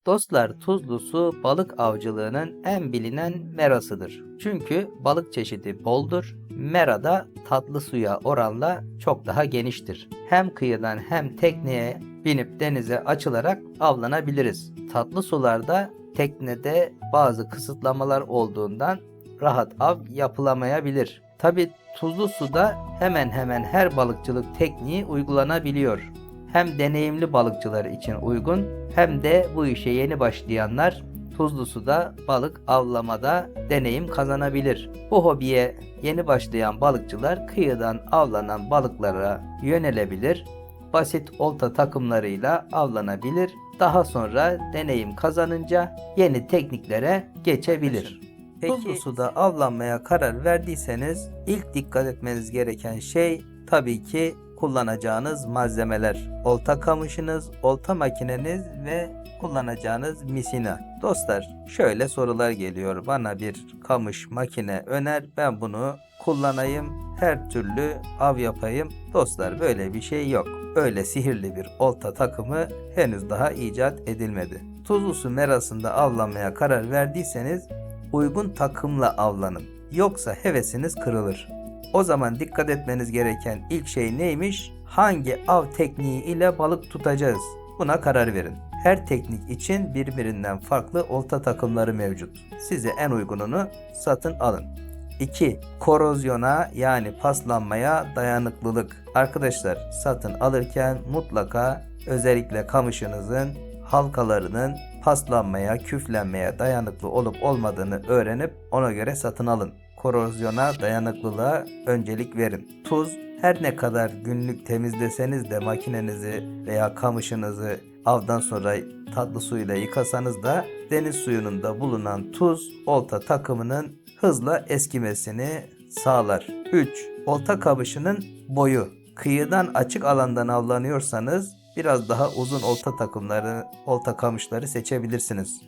Dostlar, tuzlu su balık avcılığının en bilinen merasıdır. Çünkü balık çeşidi boldur. Mera da tatlı suya oranla çok daha geniştir. Hem kıyıdan hem tekneye binip denize açılarak avlanabiliriz. Tatlı sularda teknede bazı kısıtlamalar olduğundan rahat av yapılamayabilir. Tabi tuzlu suda hemen hemen her balıkçılık tekniği uygulanabiliyor. Hem deneyimli balıkçılar için uygun hem de bu işe yeni başlayanlar tuzlu suda balık avlamada deneyim kazanabilir. Bu hobiye yeni başlayan balıkçılar kıyıdan avlanan balıklara yönelebilir. Basit olta takımlarıyla avlanabilir. Daha sonra deneyim kazanınca yeni tekniklere geçebilir. Tuzlu suda avlanmaya karar verdiyseniz ilk dikkat etmeniz gereken şey tabii ki kullanacağınız malzemeler. Olta kamışınız, olta makineniz ve kullanacağınız misina. Dostlar, şöyle sorular geliyor. Bana bir kamış makine öner, ben bunu kullanayım, her türlü av yapayım. Dostlar, böyle bir şey yok. Öyle sihirli bir olta takımı henüz daha icat edilmedi. Tuzlu su merasında avlanmaya karar verdiyseniz uygun takımla avlanın. Yoksa hevesiniz kırılır. O zaman dikkat etmeniz gereken ilk şey neymiş? Hangi av tekniği ile balık tutacağız? Buna karar verin. Her teknik için birbirinden farklı olta takımları mevcut. Size en uygununu satın alın. 2. Korozyona yani paslanmaya dayanıklılık. Arkadaşlar, satın alırken mutlaka özellikle kamışınızın halkalarının paslanmaya, küflenmeye dayanıklı olup olmadığını öğrenip ona göre satın alın. Korozyona dayanıklılığa öncelik verin. Tuz, her ne kadar günlük temizleseniz de makinenizi veya kamışınızı avdan sonra tatlı suyla yıkasanız da deniz suyunun da bulunan tuz olta takımının hızla eskimesini sağlar. 3. Olta kamışının boyu. Kıyıdan açık alandan avlanıyorsanız biraz daha uzun olta kamışları seçebilirsiniz.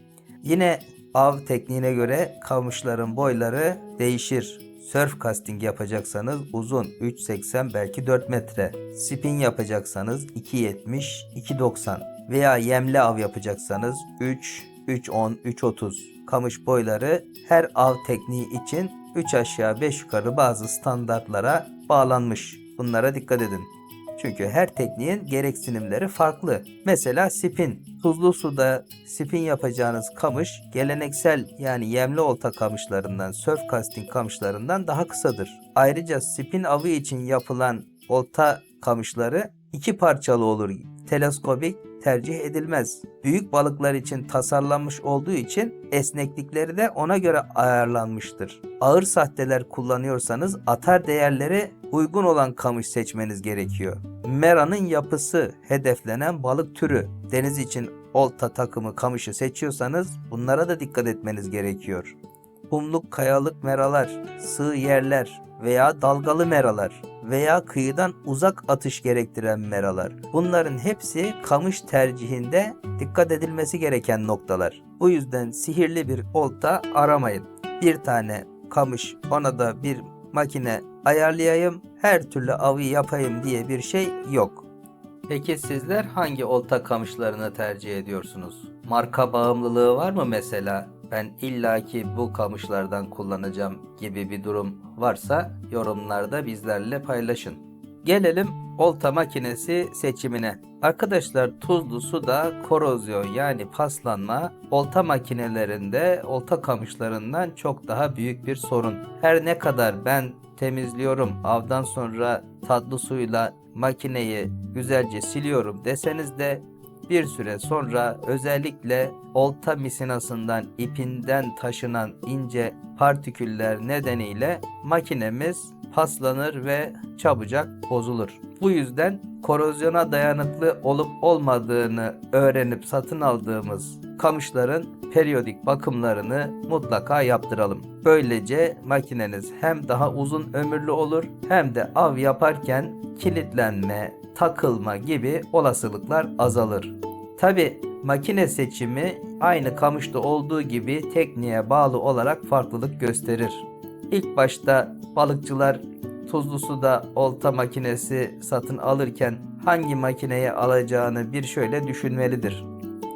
Yine av tekniğine göre kamışların boyları değişir. Surf casting yapacaksanız uzun 3.80 belki 4 metre. Spin yapacaksanız 2.70, 2.90 veya yemli av yapacaksanız 3, 3.10, 3.30 kamış boyları her av tekniği için 3 aşağı 5 yukarı bazı standartlara bağlanmış. Bunlara dikkat edin. Çünkü her tekniğin gereksinimleri farklı. Mesela spin. Tuzlu suda spin yapacağınız kamış geleneksel yani yemli olta kamışlarından, surf casting kamışlarından daha kısadır. Ayrıca spin avı için yapılan olta kamışları iki parçalı olur. Teleskobik tercih edilmez. Büyük balıklar için tasarlanmış olduğu için esneklikleri de ona göre ayarlanmıştır. Ağır sahteler kullanıyorsanız atar değerleri uygun olan kamış seçmeniz gerekiyor. Meranın yapısı, hedeflenen balık türü, deniz için olta takımı kamışı seçiyorsanız bunlara da dikkat etmeniz gerekiyor. Kumluk kayalık meralar, sığ yerler veya dalgalı meralar veya kıyıdan uzak atış gerektiren meralar. Bunların hepsi kamış tercihinde dikkat edilmesi gereken noktalar. Bu yüzden sihirli bir olta aramayın. Bir tane kamış, ona da bir makine ayarlayayım, her türlü avı yapayım diye bir şey yok. Peki sizler hangi olta kamışlarını tercih ediyorsunuz? Marka bağımlılığı var mı mesela? Ben illaki bu kamışlardan kullanacağım gibi bir durum varsa yorumlarda bizlerle paylaşın. Gelelim olta makinesi seçimine. Arkadaşlar, tuzlu suda korozyon yani paslanma olta makinelerinde olta kamışlarından çok daha büyük bir sorun. Her ne kadar ben temizliyorum, avdan sonra tatlı suyla makineyi güzelce siliyorum deseniz de bir süre sonra özellikle olta misinasından, ipinden taşınan ince partiküller nedeniyle makinemiz paslanır ve çabucak bozulur. Bu yüzden korozyona dayanıklı olup olmadığını öğrenip satın aldığımız kamışların periyodik bakımlarını mutlaka yaptıralım. Böylece makineniz hem daha uzun ömürlü olur hem de av yaparken kilitlenme, takılma gibi olasılıklar azalır. Tabi makine seçimi aynı kamışta olduğu gibi tekniğe bağlı olarak farklılık gösterir. İlk başta balıkçılar tuzlu suda olta makinesi satın alırken hangi makineye alacağını bir şöyle düşünmelidir.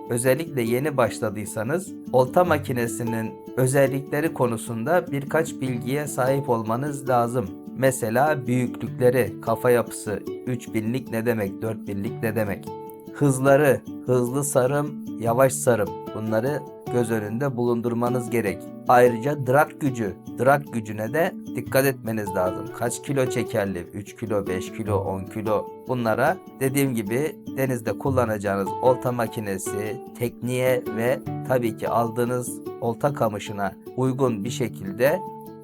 özellikle yeni başladıysanız olta makinesinin özellikleri konusunda birkaç bilgiye sahip olmanız lazım. Mesela büyüklükleri, kafa yapısı, 3000'lik ne demek, 4000'lik ne demek? Hızları, hızlı sarım, yavaş sarım. Bunları göz önünde bulundurmanız gerek. Ayrıca drag gücüne de dikkat etmeniz lazım. Kaç kilo çekerli? 3 kilo, 5 kilo, 10 kilo. Bunlara dediğim gibi denizde kullanacağınız olta makinesi, tekniğe ve tabii ki aldığınız olta kamışına uygun bir şekilde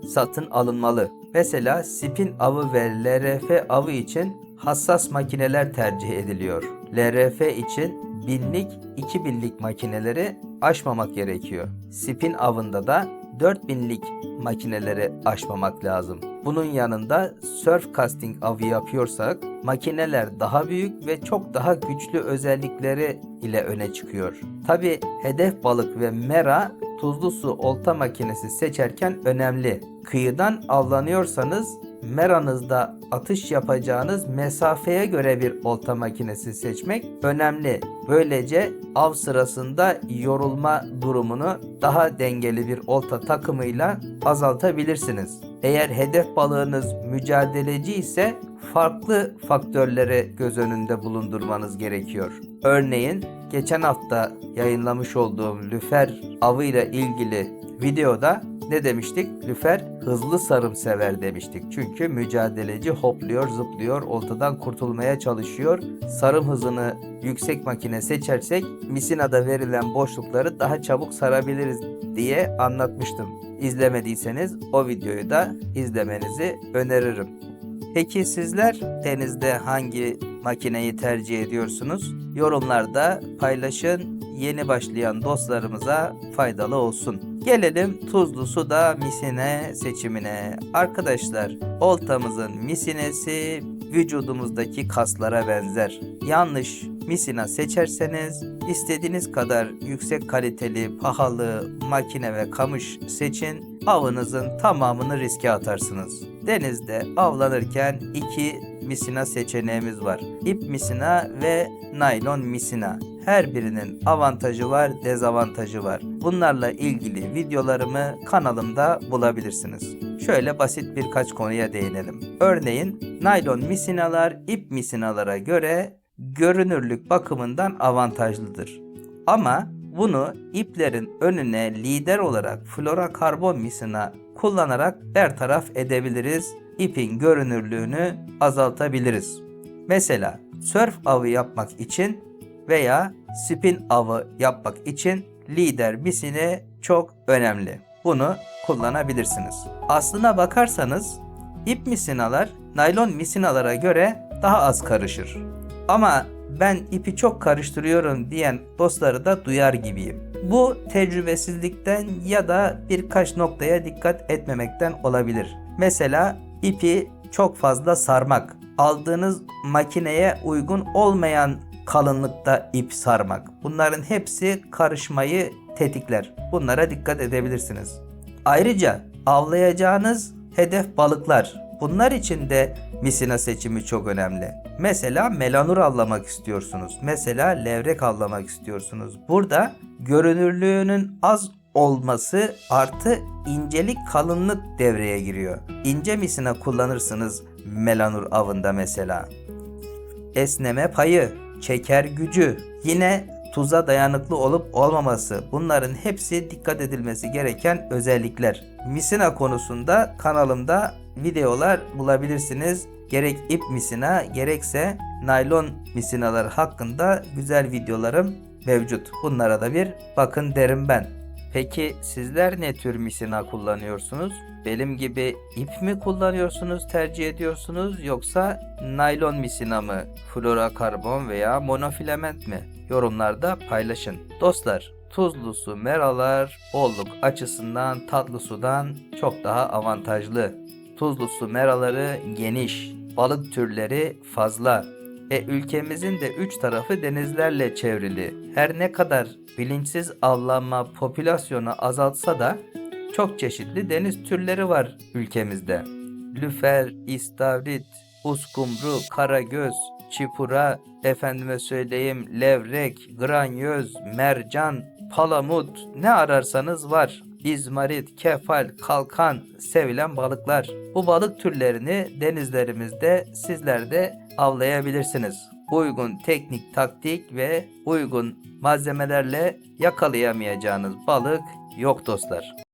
satın alınmalı. Mesela spin avı ve LRF avı için hassas makineler tercih ediliyor. LRF için 1000'lik, 2000'lik makineleri aşmamak gerekiyor. Spin avında da 4000'lik makineleri aşmamak lazım. Bunun yanında surf casting avı yapıyorsak makineler daha büyük ve çok daha güçlü özellikleri ile öne çıkıyor. Tabi hedef balık ve mera tuzlu su olta makinesi seçerken önemli. Kıyıdan avlanıyorsanız meranızda atış yapacağınız mesafeye göre bir olta makinesi seçmek önemli. Böylece av sırasında yorulma durumunu daha dengeli bir olta takımıyla azaltabilirsiniz. Eğer hedef balığınız mücadeleci ise farklı faktörleri göz önünde bulundurmanız gerekiyor. Örneğin geçen hafta yayınlamış olduğum lüfer avıyla ilgili videoda ne demiştik? Lüfer hızlı sarım sever demiştik. Çünkü mücadeleci hopluyor, zıplıyor, oltadan kurtulmaya çalışıyor. Sarım hızını yüksek makine seçersek misinada verilen boşlukları daha çabuk sarabiliriz diye anlatmıştım. İzlemediyseniz o videoyu da izlemenizi öneririm. Peki sizler denizde hangi makineyi tercih ediyorsunuz? Yorumlarda paylaşın. Yeni başlayan dostlarımıza faydalı olsun. Gelelim tuzlu suda misine seçimine. Arkadaşlar, oltamızın misinesi vücudumuzdaki kaslara benzer. Yanlış misina seçerseniz istediğiniz kadar yüksek kaliteli, pahalı makine ve kamış seçin. Avınızın tamamını riske atarsınız. Denizde avlanırken iki misina seçeneğimiz var. İp misina ve naylon misina. Her birinin avantajı var, dezavantajı var. Bunlarla ilgili videolarımı kanalımda bulabilirsiniz. Şöyle basit birkaç konuya değinelim. Örneğin naylon misinalar ip misinalara göre görünürlük bakımından avantajlıdır. Ama bunu iplerin önüne lider olarak florokarbon misina kullanarak bertaraf edebiliriz. İpin görünürlüğünü azaltabiliriz. Mesela sörf avı yapmak için veya spin avı yapmak için lider misine çok önemli. Bunu kullanabilirsiniz. Aslına bakarsanız ip misinalar naylon misinalara göre daha az karışır. Ama ben ipi çok karıştırıyorum diyen dostları da duyar gibiyim. Bu tecrübesizlikten ya da birkaç noktaya dikkat etmemekten olabilir. Mesela ipi çok fazla sarmak, aldığınız makineye uygun olmayan kalınlıkta ip sarmak. Bunların hepsi karışmayı tetikler. Bunlara dikkat edebilirsiniz. Ayrıca avlayacağınız hedef balıklar. Bunlar için de misina seçimi çok önemli. Mesela melanur avlamak istiyorsunuz. Mesela levrek avlamak istiyorsunuz. Burada görünürlüğünün az olması artı incelik kalınlık devreye giriyor. İnce misina kullanırsınız melanur avında mesela. Esneme payı, çeker gücü, yine tuza dayanıklı olup olmaması, bunların hepsi dikkat edilmesi gereken özellikler. Misina konusunda kanalımda videolar bulabilirsiniz. Gerek ip misina gerekse naylon misinalar hakkında güzel videolarım mevcut. Bunlara da bir bakın derim ben. Peki sizler ne tür misina kullanıyorsunuz? Benim gibi ip mi kullanıyorsunuz, tercih ediyorsunuz, yoksa naylon misina mı, florokarbon veya monofilament mi? Yorumlarda paylaşın. Dostlar, tuzlu su meralar bolluk açısından tatlı sudan çok daha avantajlı. Tuzlu su meraları geniş, balık türleri fazla. Ülkemizin de üç tarafı denizlerle çevrili. Her ne kadar bilinçsiz avlanma popülasyonu azaltsa da çok çeşitli deniz türleri var ülkemizde. Lüfer, istavrit, uskumru, karagöz, çipura, efendime söyleyeyim levrek, granyoz, mercan, palamut ne ararsanız var. İzmarit, kefal, kalkan sevilen balıklar. Bu balık türlerini denizlerimizde sizler de avlayabilirsiniz. Uygun teknik, taktik ve uygun malzemelerle yakalayamayacağınız balık yok dostlar.